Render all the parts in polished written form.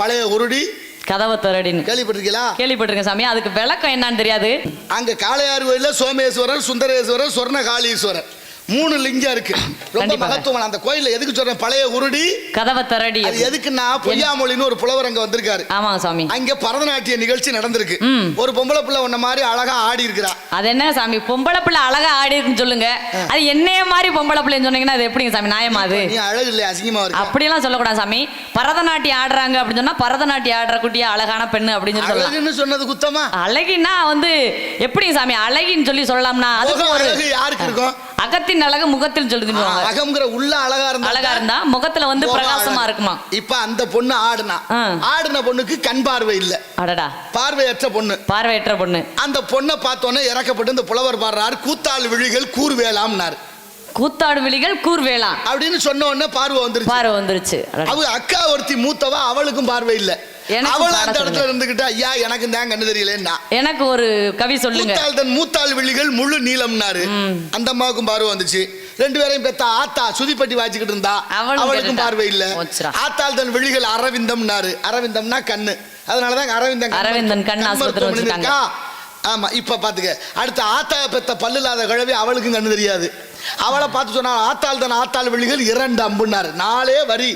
பழைய உருடி கதவை திரடின்னு கேள்விப்பட்டிருக்கீங்களா? கேள்விப்பட்டிருக்கேன் சாமி. அதுக்கு விளக்கம் என்னன்னு தெரியாது. அங்க காளையார் கோயில்ல சோமேஸ்வரர், சுந்தரேஸ்வரர், சொர்ணகாளீஸ்வரர் 3 லிங்கம் இருக்கு. ரொம்ப மகத்துவம். அந்த கோயில்ல எதுக்கு சொல்றேன் பழைய உருடி கதவை திரடி? அது எதுக்குன்னா பொய்யாமொழின்னு ஒரு புலவர் அங்க வந்திருக்காரு. ஆமா சாமி. அங்க பரதநாட்டிய நிகழ்ச்சி நடந்திருக்கு. ஒரு பொம்பளை பிள்ளை உன்ன மாதிரி அழகா ஆடி இருக்கிறா. அது என்ன சாமி பொம்பளை பிள்ளை அழகா ஆடி இருக்குன்னு சொல்லுங்க. அது என்னைய மாதிரி பொம்பளை பிள்ளைன்னு சொன்னீங்கன்னா அது எப்படிங்க சாமி நியாயமா? அது நீ அழகு இல்ல அசிங்கமா இருக்கு. அப்படியெல்லாம் சொல்லக்கூடாது சாமி. பரதநாட்டியம் ஆடுறாங்க அப்படின்னு சொன்னா பரதநாட்டியம் ஆடுற குட்டியா அழகான பெண்ணு அப்படின்னு சொல்லலாம். அழகுன்னு சொன்னது குத்தமா? அழகின்னா வந்து எப்படிங்க சாமி அழகின்னு சொல்லி சொல்லலாம்னா அதுக்கு ஒரு அழகு யாருக்கு இருக்கும்? அகத்தின் அழகு முகத்தில் சொல்லுங்க. அகம்ங்கிற உள்ள அழகா இருந்தா முகத்துல வந்து பிரகாசமா இருக்குமா. இப்ப அந்த பொண்ணு ஆடின பொண்ணுக்கு கண் பார்வை இல்ல. அடடா, பார்வையற்ற பொண்ணு. அந்த பொண்ணை பார்த்தோன்னே இறக்கப்பட்டு இந்த புலவர் பாடுறாரு, கூத்தாள் விழிகள் கூர்வேலாம்னாரு. கூத்தாடு விழிகள் கூர்வேலாம் அப்படின்னு சொன்ன உடனே பார்வை வந்துருச்சு. அவ அக்கா ஒருத்தி மூத்தவ, அவளுக்கும் பார்வை இல்ல. அவள் அந்த இடத்துல இருந்துகிட்டு ஐயா எனக்கு தான் கண்ணு தெரியலன்னா எனக்கு ஒரு கவி சொல்லுங்க. தன் மூத்தாள் விழிகள் முழு நீளம்னாரு. அந்த அம்மாவுக்கும் பார்வை வந்துச்சு. 2 பேரையும் பெத்த ஆத்தா சுதிப்பட்டி வாச்சிக்கிட்டு இருந்தா, அவளுக்கும் பார்வை இல்ல. ஆத்தாள் தன் விழிகள் அரவிந்தம்னாரு. அரவிந்தம்னா கண்ணு. அதனாலதான் அரவிந்தன் கண் ஆஸ்பத்திரி. ஆமா, இப்ப பாத்துக்க. அடுத்த ஆத்தா பெத்த பல்லு இல்லாத கிழவி, அவளுக்கும் கண்ணு தெரியாது. அவளை பார்த்து சொன்னா ஆத்தாள் விழிகள் 2 அம்புன்னாரு. 4 வரி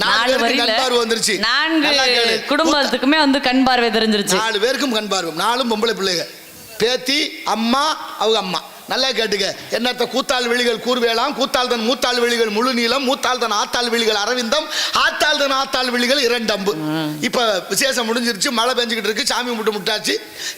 4 வந்துருச்சு. 4 குடும்பத்துக்குமே வந்து கண் பார்வை தெரிஞ்சிருச்சு. 4 பேருக்கும் கண் பார்வை. 4 பொம்பளை பிள்ளைங்க, பேத்தி, அம்மா, அவங்க அம்மா. நல்லா கேட்டுக்க. என்னத்த கூத்தாள் விழிகள் கூர்வேலாம், கூத்தாள் தன் மூத்தாள் விழிகள் முழு நீளம், மூத்தாள் தன் ஆத்தாள் விழிகள் அரவிந்தம், ஆத்தாள் தன் ஆத்தாள் விழிகள் 2 அம்பு. இப்ப விசேஷம் முடிஞ்சிருச்சு. மழை பெஞ்சுக்கிட்டு இருக்கு. சாமி கும்பிட்டு முட்டாச்சு.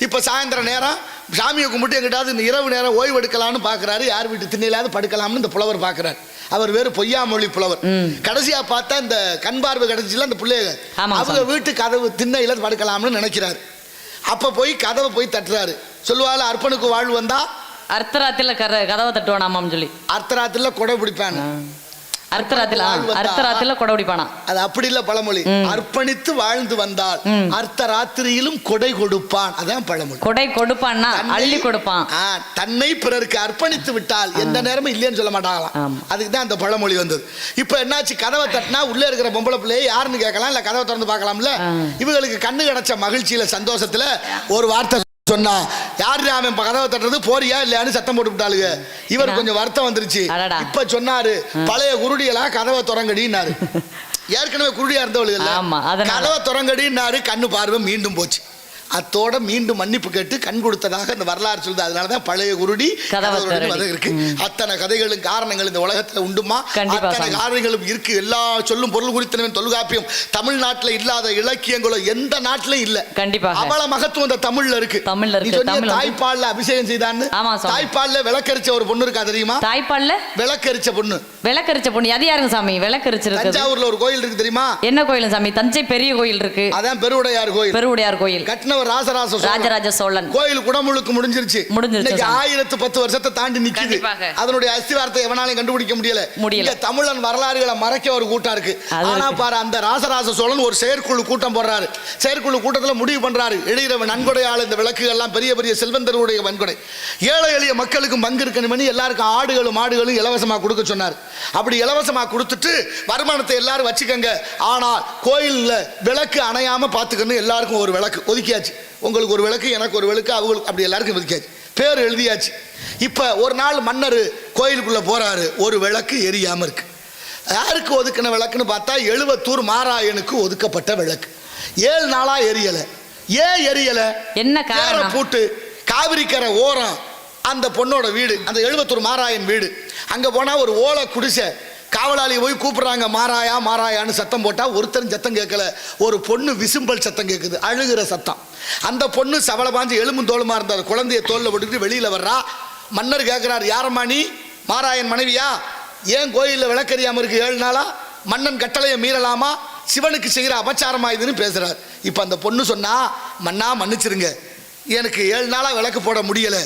இப்ப சாயந்தரம் நேரம் சாமியை கும்பிட்டு எங்கிட்டாவது இந்த இரவு நேரம் ஓய்வு எடுக்கலாம்னு பாக்குறாரு. யார் வீட்டு திண்ணையிலாவது படுக்கலாம்னு இந்த புலவர் பாக்குறாரு. அவர் வேறு பொய்யாமொழி புலவர். கடைசியா பார்த்தா இந்த கண் பார்வை கிடைச்சில அந்த பிள்ளைங்க அவங்க வீட்டு கதவு திண்ணையில படுக்கலாம்னு நினைக்கிறாரு. அப்ப போய் கதவை போய் தட்டுறாரு. சொல்லுவாள், அர்ப்பனுக்கு வாழ்வு வந்தா அர்த்தராத்தில கதவை தட்டுவானாமான்னு சொல்லி. அர்த்தராத்தில கொடை பிடிப்பான். அர்த்தராத்தில கொடை பிடிப்பானா? அது அப்படி இல்ல பழமொழி. அர்ப்பணித்து வாழ்ந்து வந்தால் அர்த்தராத்திரியிலும் கொடை கொடுப்பான். அதான் பழமொழி. கொடை கொடுப்பான்னா அள்ளி கொடுப்பான். தன்னை பிறருக்கு அர்ப்பணித்து விட்டால் எந்த நேரமும் இல்லைன்னு சொல்ல மாட்டாங்களாம். அதுக்கு தான் அந்த பழமொழி வந்தது. இப்ப என்னாச்சு, கதவை தட்டினா உள்ள இருக்கிற பொம்பளை பிள்ளையை யாருன்னு கேட்கலாம், இல்ல கதவை திறந்து பார்க்கலாம்ல. இவங்களுக்கு கண்ணு கிடைச்ச மகிழ்ச்சியில சந்தோஷத்துல ஒரு வார்த்தை சொன்னா, யாரு அவன் கதவை தட்டுறது, போறியா இல்லையான்னு சத்தம் போட்டு விட்டாளுங்க. இவர் கொஞ்சம் வருத்தம் வந்துருச்சு. இப்ப சொன்னாரு, பழைய குருடிகளா கதவை திறங்கடினாரு. ஏற்கனவே குருடியா இருந்தவளுக்கு கதவை திறங்கடினாரு. கண்ணு பார்வை மீண்டும் போச்சு. அத்தோட மீண்டும் மன்னிப்பு கேட்டு கண் கொடுத்ததாக இந்த வரலாறு சொல்லுது. அதனாலதான் பழைய குருடி இருக்கு. அத்தனை கதைகளும் காரணங்கள் இந்த உலகத்துல உண்டுமா, அத்தனை காரணங்களும் இருக்கு. எல்லா சொல்லும் பொருள் குறித்தனவன் தொல்காப்பியம் தமிழ்நாட்டுல இல்லாத இலக்கியங்களும் எந்த நாட்டிலும் இல்ல. கண்டிப்பா அவ்வளவு மகத்துவம் இந்த தமிழ்ல இருக்கு. தாய்ப்பால்ல அபிஷேகம் செய்தான்னு, தாய்ப்பால்ல விளக்கரிச்ச ஒரு பொண்ணு இருக்கா தெரியுமா? தாய்ப்பால்ல விளக்கரிச்ச பொண்ணு. அது யாருங்க சாமி? விளக்கரிச்சிருக்கு. தஞ்சாவூர்ல ஒரு கோயில் இருக்கு தெரியுமா? என்ன கோயில் சாமி? தஞ்சை பெரிய கோயில் இருக்கு. அதான் பெருவுடையார் கோயில். கட்டின ராஜராஜ சோழன் கோயில் குடமுழுக்கு முடிஞ்சிருச்சு. 1010 வருஷத்தை தாண்டி நிக்குது. அதனுடைய அஸ்திவாரத்தை எவனாலையும் கண்டுபிடிக்க முடியல. தமிழன் வரலாறுகளை மறைக்க ஒரு கூட்டம் இருக்கு. ஆனா பாரு, அந்த ராஜராஜ சோழன் ஒரு செயற்குழு கூட்டம் போடுறாரு. செயற்குழு கூட்டத்தில் முடிவு பண்றாரு, எழுதிற நன்கொடையால் இந்த விளக்குகள் எல்லாம் பெரிய பெரிய செல்வந்தருடைய வன்கொடை, ஏழை எளிய மக்களுக்கும் பங்கு இருக்கணும், எல்லாருக்கும் ஆடுகளும் மாடுகளும் இலவசமா கொடுக்க சொன்னார். அப்படி இலவசமா கொடுத்துட்டு வருமானத்தை எல்லாரும் வச்சுக்கங்க, ஆனால் கோயில்ல விளக்கு அணையாம பாத்துக்கணும், எல்லாருக்கும் ஒரு விளக்கு ஒதுக்கியாச்சு. உங்களுக்கு ஒரு விளக்கு, எனக்கு ஒரு விளக்கு, அவங்களுக்கு அப்படி எல்லாருக்கும் ஒதுக்கியாச்சு, பேர் எழுதியாச்சு. இப்ப ஒரு நாள் மன்னர் கோயிலுக்குள்ள போறாரு, ஒரு விளக்கு எரியாம இருக்கு. யாருக்கு ஒதுக்கின விளக்குன்னு பார்த்தா 70 மாராயனுக்கு ஒதுக்கப்பட்ட விளக்கு. 7 நாளா எரியல. ஏன் எரியல? என்ன காரணம்? பூட்டு காவிரிக்கரை ஓரம் அந்த பொண்ணோட வீடு, அந்த 70 மாராயன் வீடு. அங்க போனா ஒரு ஓலை குடிசை. காவலாளி போய் கூப்பிடுறாங்க, மாராயா மாராயான்னு சத்தம் போட்டா ஒருத்தரும் சத்தம் கேட்கல. ஒரு பொண்ணு விசும்பல் சத்தம் கேட்குது, அழுகிற சத்தம். அந்த பொண்ணு சவள பாஞ்சு எலும்பு தோலுமா இருந்த குழந்தைய தோல்ல போட்டுக்கிட்டு வெளியில வர்றா. மன்னர் கேட்கிறார், யாரம்மா நீ? மாராயன் மனைவியா? ஏன் கோயில்ல விளக்கறியாம இருக்கு 7 நாளா? மன்னன் கட்டளையை மீறலாமா? சிவனுக்கு செய்கிற அபச்சாரமா இதுன்னு பேசுறார். இப்ப அந்த பொண்ணு சொன்னா, மன்னா மன்னிச்சிருங்க, எனக்கு 7 நாளா விளக்கு போட முடியல.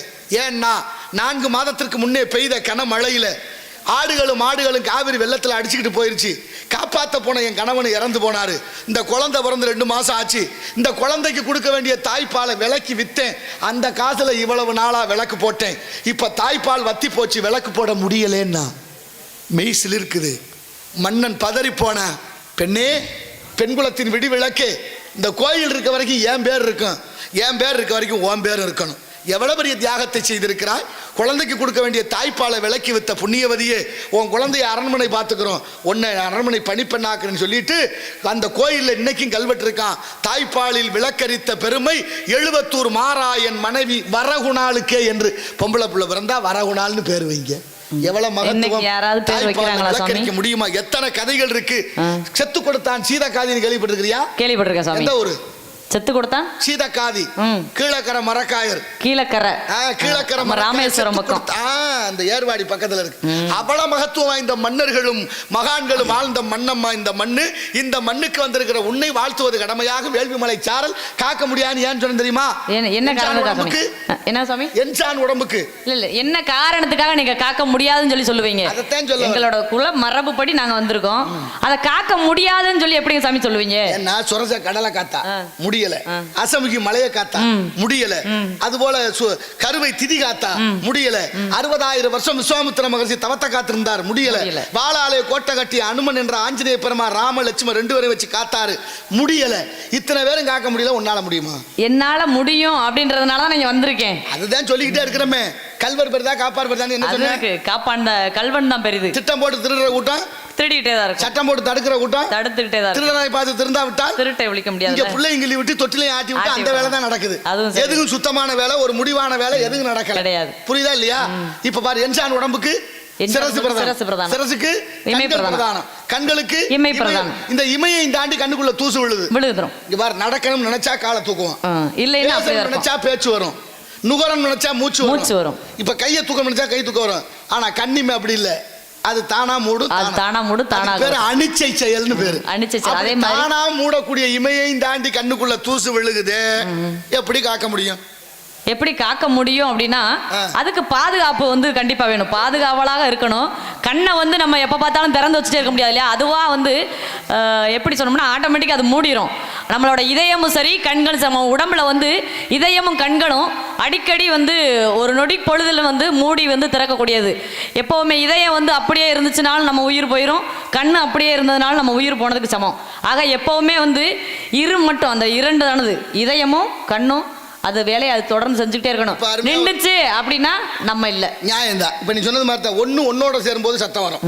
ஏன்னா 4 மாதத்திற்கு முன்னே பெய்த கனமழையில ஆடுகளும் மாடுகளும் காவிரி வெள்ளத்தில் அடிச்சுக்கிட்டு போயிருச்சு. காப்பாற்ற போன என் கணவன் இறந்து போனாரு. இந்த குழந்தை பிறந்து 2 மாசம் ஆச்சு. இந்த குழந்தைக்கு கொடுக்க வேண்டிய தாய்ப்பாலை விலைக்கு விற்றேன். அந்த காசுல இவ்வளவு நாளா விளக்கு போட்டேன். இப்ப தாய்ப்பால் வத்தி போச்சு, விளக்கு போட முடியலன்னா மெய்சில் இருக்குது. மன்னன் பதறி போன, பெண்ணே பெண்குலத்தின் விடிவிளக்கு, இந்த கோயில் இருக்க வரைக்கும் என் பேர் இருக்கும், என் பேர் இருக்க வரைக்கும் உன் பேர் இருக்கணும். எவ்வளவு பெரிய தியாகத்தை செய்திருக்கிறாய். குழந்தைக்கு கொடுக்க வேண்டிய தாய்ப்பாலை விலக்கி வித்த புண்ணியவதியே, உன் குழந்தைய அரண்மனை பார்த்துக்கிறோம், உன்னை அரண்மனை பணிப்பெண்ணாக்குன்னு சொல்லிட்டு அந்த கோயிலில் இன்னைக்கும் கல்வெட்டு இருக்கான். தாய்ப்பாலில் விளக்கரித்த பெருமை 70 மாராயன் மனைவி வரகுணாளுக்கே என்று. பொம்பளை பிள்ளை பிறந்தா வரகுணால்னு பேர் வைங்க. எவ்வளவு மகத்துவம். விளக்கரிக்க முடியுமா? எத்தனை கதைகள் இருக்கு. செத்து கொடுத்தான் சீதக்காதின்னு கேள்விப்பட்டிருக்கிறியா? கேள்விப்பட்டிருக்கேன் சாமி. எந்த ஊரு? செத்து கொடுத்தான் சீதக்காதி, கீழக்கரை மரக்காயர், கீழக்கரை ராமேஸ்வரம் பக்கம், அந்த ஏர்வாடி பக்கத்துல இருக்கு. அவ்வளவு மகத்துவம் வாய்ந்த மன்னர்களும் மகான்களும் வாழ்ந்த மண்ணம்மா இந்த மண்ணு. இந்த மண்ணுக்கு வந்திருக்கிற உன்னை வாழ்த்துவது கடமையாக வேள்விமலை சாரல் காக்க முடியாது. ஏன்னு சொன்ன தெரியுமா? என்ன காரணத்துக்கு? என்ன சாமி? என்சான் உடம்புக்கு இல்ல என்ன காரணத்துக்காக நீங்க காக்க முடியாதுன்னு சொல்லி சொல்லுவீங்க? அதைத்தான் சொல்ல. எங்களோட குல மரபுப்படி நாங்க வந்திருக்கோம், அதை காக்க முடியாதுன்னு சொல்லி எப்படிங்க சாமி சொல்லுவீங்க? என்ன சுரச கடலை காத்தா முடியல, அசமுகி மலையை காத்தா முடியல, அதுபோல கருவை திதி காத்தா முடியல, 60,000 வருஷம் விஸ்வாமித்திர மகர்ஷி தவத்தை காத்திருந்தார் முடியல, வாளாலே கோட்டை கட்டி அனுமன் என்ற ஆஞ்சநேய பெருமா ராம லட்சுமணன் 2 பேரும் வச்சு காத்தாரு முடியல. இத்தனை பேரும் காக்க முடியல, உன்னால முடியுமா? என்னால முடியும் அப்படின்றதுனால தான் நீங்க வந்திருக்கேன். அதுதான் சொல்லிக்கிட்டே இருக்கிறமே. கல்வர் பெரிதா காப்பார் பெரிதான் என்ன சொன்னேன்? காப்பான் கல்வன் தான் பெரிது. திட்டம் போட்டு திருடுற கூட்டம் திருடிட்டே தான் இருக்கு, சட்டம் போட்டு தடுக்கிற கூட்டம் தடுத்துக்கிட்டே தான். திருடனை பார்த்து திருந்தா விட்டால் திருட்டை ஒழிக்க முடியாது. இங்க பிள்ளை இங்கிலி விட்டு தொட்டிலையும் ஆட்டி விட்டு அந்த வேலை தான் நடக்குது. எதுவும் சுத்தமான வேலை, ஒரு முடிவான வேலை எதுவும் நடக்கல கிடையாது. புரியுதா இல்லையா? இப்ப பாரு, என்சான் உடம்புக்கு சிரசு பிரதானம், சிரசுக்கு இமை பிரதானம், கண்களுக்கு இமை பிரதானம். இந்த இமையை தாண்டி கண்ணுக்குள்ள தூசு விழுதுரும். இங்க பாரு, நடக்கணும் நினைச்சா காலை தூக்குவோம், இல்லைன்னா நினைச்சா பேச்சு வரும், நுகரம் நினைச்சா மூச்சு வரும். இப்ப கையை தூக்கம் நினைச்சா கை தூக்கம் வரும். ஆனா கண்ணிமை அப்படி இல்ல, அது தானா மூடும், தானா பேரு அனிச்சை செயல்னு பேரு. அனிச்சை செயல். அதே மாதிரி தானா மூடக்கூடிய இமையை தாண்டி கண்ணுக்குள்ள தூசு விழுகுது, எப்படி காக்க முடியும்? எப்படி காக்க முடியும் அப்படின்னா அதுக்கு பாதுகாப்பு வந்து கண்டிப்பா வேணும், பாதுகாவலாக இருக்கணும். கண்ணை வந்து நம்ம எப்போ பார்த்தாலும் திறந்து வச்சுட்டே இருக்க முடியாது இல்லையா? அதுவா வந்து எப்படி சொன்னோம்னா ஆட்டோமேட்டிக்காக அது மூடிடும். நம்மளோட இதயமும் சரி கண்களும் சரி, நம்ம உடம்புல வந்து இதயமும் கண்களும் அடிக்கடி வந்து ஒரு நொடி பொழுதில் வந்து மூடி வந்து திறக்கக்கூடியது. எப்போவுமே இதயம் வந்து அப்படியே இருந்துச்சுனாலும் நம்ம உயிர் போயிடும், கண் அப்படியே இருந்ததுனாலும் நம்ம உயிர் போனதுக்கு சமம். ஆக எப்போவுமே வந்து மட்டும் அந்த 2 தானது, இதயமும் கண்ணும் அது வேலையை அது தொடர்ந்து செஞ்சுக்கிட்டே இருக்கணும். நின்றுச்சு அப்படின்னா நம்ம இல்லை. நியாயம் தான். இப்போ நீ சொன்னது மாதிரி தான், ஒன்னோட சேரும்போது சத்தம் வரும்,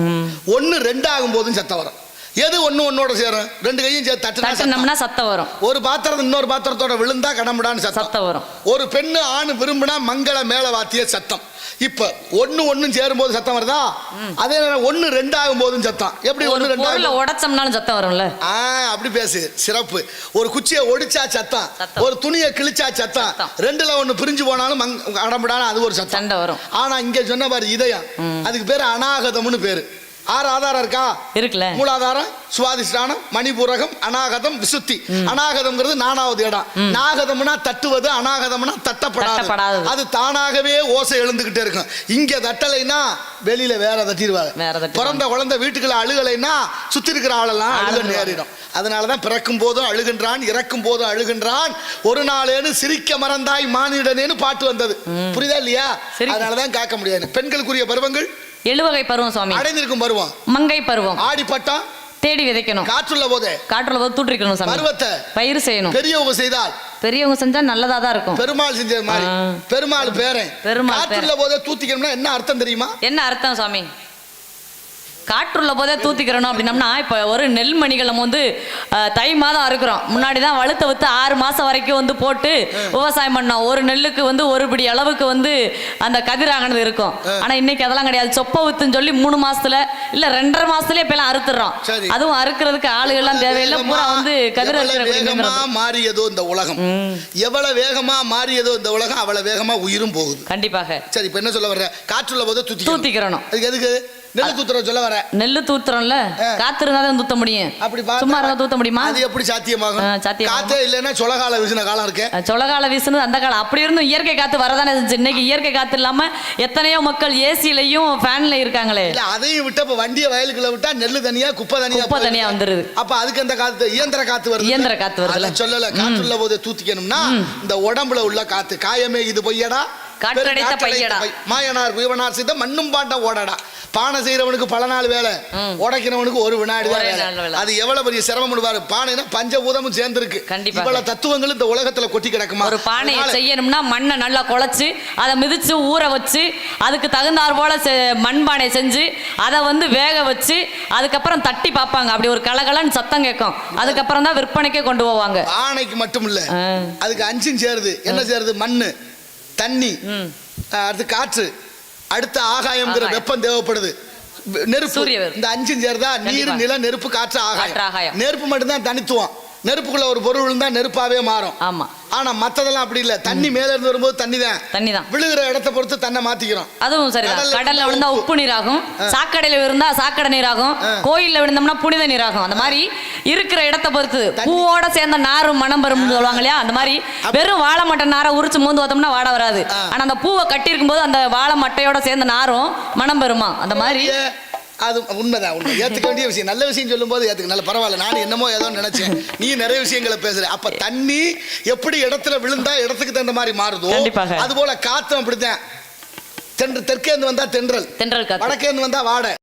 1 2 ஆகும் போதும் சத்தம் வரும். எது ஒன்னோட சேரும்? 2 கையும் சேர்த்து தட்டுனோம்னா சத்தம் வரும். ஒரு பாத்திரம் இன்னொரு பாத்திரத்தோட விழுந்தா கடமுடான்னு சத்தம் வரும். ஒரு பெண்ணு ஆணு விரும்பினா மங்கள மேல வாத்திய சத்தம். இப்ப 1 சேரும்போது சத்தம் வருதா? அதே நேரம் 1 2 ஆகும் போதும் சத்தம். எப்படி 1 2 உடைச்சோம்னாலும் சத்தம் வரும்ல? அப்படி பேசு, சிறப்பு. ஒரு குச்சியை ஒடிச்சா சத்தம், ஒரு துணியை கிழிச்சா சத்தம், 2ல 1 பிரிஞ்சு போனாலும் கடமுடான்னு அது ஒரு சத்தம் வரும். ஆனா இங்க சொன்ன பாரு இதயம், அதுக்கு பேரு அநாகதம்னு பேரு. 6 ஆதாரம் இருக்கா? இருக்குல்ல. மூலாதாரம், சுவாதிஷ்டானம், மணிபூரகம், அநாகதம், விசுத்தி. அநாகதம்ங்கிறது 4வது இடம். நாகதம்னா தட்டுவது, அநாகதம்னா தட்டப்படாது. அது தானாகவே ஓசை எழுந்துகிட்டே இருக்கும். இங்க தட்டலைன்னா வெளியில வேற தட்டிடுவாங்க. பிறந்த குழந்தை வீட்டுக்குள்ள அழுகலைன்னா சுத்தி இருக்கிற ஆளெல்லாம் அழுக நேரிடும். அதனாலதான் பிறக்கும் போதும் அழுகின்றான், இறக்கும் போதும் அழுகின்றான், ஒரு நாளேன்னு சிரிக்க மறந்தாய் மானிடனேன்னு பாட்டு வந்தது. புரியுதா இல்லையா? அதனாலதான் காக்க முடியாது. பெண்களுக்குரிய பருவங்கள் 7 வகை பருவம் சுவாமி. அடைந்திருக்கும் பருவம் மங்கை பருவம், ஆடிப்பட்டம் தேடி விதைக்கணும், காற்றுள்ள போது தூற்றிக்கணும் சாமி, பருவத்தை பயிர் செய்யணும். பெரியவங்க செய்தால், பெரியவங்க செஞ்சா நல்லதா தான் இருக்கும். பெருமாள் செஞ்சது மாதிரி, பெருமாள் பேரன் காற்றுள்ள போதே தூத்திக்கணும்னா என்ன அர்த்தம் தெரியுமா? என்ன அர்த்தம் சாமி? காற்றுள்ள போதே தூத்திக்கிறணும் அப்படின்னம்னா, இப்போ ஒரு நெல்மணிகள் நம்ம வந்து தை மாதம் அறுக்கிறோம், முன்னாடி தான் வழுத்த வித்து 6 மாதம் வரைக்கும் வந்து போட்டு விவசாயம் பண்ணோம். ஒரு நெல்லுக்கு வந்து 1 பிடி அளவுக்கு வந்து அந்த கதிராகனது இருக்கும். ஆனால் இன்னைக்கு அதெல்லாம் கிடையாது. சொப்ப வித்துன்னு சொல்லி 3 மாசத்துல இல்லை 2.5 மாசத்துலேயே இப்போ எல்லாம் அறுத்துறோம். அதுவும் அறுக்கிறதுக்கு ஆளுகள்லாம் தேவையில்லை, பூரா வந்து கதிர வேகமா மாறியதோ இந்த உலகம், எவ்வளவு வேகமா மாறியதோ இந்த உலகம், அவ்வளவு வேகமா உயிரும் போகுது. கண்டிப்பாக. சரி, இப்போ என்ன சொல்ல வர்ற? காற்றுள்ள போது தூத்திக்கிறணும். அதுக்கு எதுக்கு நெல்லு தூத்துற சொல்ல வர? நெல்லு தூத்துறோம்ல, காத்து இருந்தாதான் தூத்த முடியும். அப்படி சும்மா இருந்தா தூத்த முடியுமா? அது எப்படி சாத்தியமாகும்? காத்தே இல்லைன்னா சொலகால வீசின காலம் இருக்கு. சொலகால வீசுனது அந்த காலம். அப்படி இருந்தும் இயற்கை காத்து வரதானே செஞ்சு. இன்னைக்கு இயற்கை காத்து இல்லாம எத்தனையோ மக்கள் ஏசிலையும் ஃபேன்ல இருக்காங்களே. இல்ல அதையும் விட்டு இப்ப வண்டியை வயலுக்குள்ள விட்டா நெல்லு தனியா குப்பை தனியா வந்துருது. அப்ப அதுக்கு அந்த காத்து இயந்திர காத்து வருது. இயந்திர காத்து வருது. சொல்லல, காற்றுள்ள போது தூத்திக்கணும்னா இந்த உடம்புல உள்ள காத்து, காயமே இது பொய்யடா காற்றடைத்த பையடா. மாயனார் குயவனார் செய்த மண்ணும் பாண்டம் ஓடடா. பானை செய்யறவனுக்கு பல நாள் வேலை, உடைக்கிறவனுக்கு ஒரு வினாடி தான் வேலை. அது எவ்வளவு பெரிய சிரமம் பாரு. பானைனா பஞ்சபூதமும் சேர்ந்திருக்கு. இவ்வளவு தத்துவங்கள் இந்த உலகத்துல கொட்டி கிடக்குமா? ஒரு பானையை செய்யணும்னா மண்ணை நல்லா குழைச்சு அதை மிதிச்சு ஊற வச்சு அதுக்கு தகுந்தாற் போல மண்பானை செஞ்சு அதை வந்து வேக வச்சு அதுக்கப்புறம் தட்டி பார்ப்பாங்க. அப்படி ஒரு கலகலன்னு சத்தம் கேட்கும். அதுக்கப்புறம் தான் விற்பனைக்கே கொண்டு போவாங்க. பானைக்கு மட்டும் இல்ல, அதுக்கு அஞ்சும் சேருது. என்ன சேருது? மண்ணு, தண்ணி, அடுத்து காற்று, அடுத்த ஆகாயம்ங்கிற வெப்பம் தேவைப்படுது, நெருப்பு. இந்த அஞ்சும் சேருதா? நீர், நில, நெருப்பு, காற்று, ஆகாயம். நெருப்பு மட்டும்தான் தனித்துவம். நெருப்புக்குள்ள ஒரு பொருள் விழுந்தா நெருப்பாவே மாறும். ஆமா. ஆனா மத்ததெல்லாம் அப்படி இல்ல. தண்ணி மேல இருந்து வரும்போது தண்ணி தான் விழுகிற இடத்தை பொறுத்து தன்னை மாத்திக்கிறோம். அதுவும் சரிதான். கடல்ல விழுந்தா உப்பு நீராகும், சாக்கடையில விழுந்தா சாக்கடை நீராகும், கோயில்ல விழுந்தோம்னா புனித நீராகும். அந்த மாதிரி இருக்கிற இடத்தை பொறுத்து பூவோட சேர்ந்த நாரும் மனம் வரும் சொல்லுவாங்க இல்லையா? அந்த மாதிரி வெறும் வாழை மட்டை நாரை உரிச்சு மூந்து பார்த்தோம்னா வாட வராது. ஆனா அந்த பூவை கட்டி இருக்கும் போது அந்த வாழை மட்டையோட சேர்ந்த நாரும் மனம் பெறுமா? அந்த மாதிரி அது உண்மைதான். உண்மை ஏத்துக்க வேண்டிய விஷயம். நல்ல விஷயம் சொல்லும் போது ஏத்துக்க. நல்ல பரவாயில்ல, நான் என்னமோ ஏதோ நினைச்சேன், நீ நிறைய விஷயங்களை பேசுற. அப்ப தண்ணி எப்படி இடத்துல விழுந்தா இடத்துக்கு தகுந்த மாதிரி மாறுதோ அது போல காத்தும் அப்படித்தான். தெற்கே இருந்து வந்தா தென்றல், வடக்கே இருந்து வந்தா வாடை.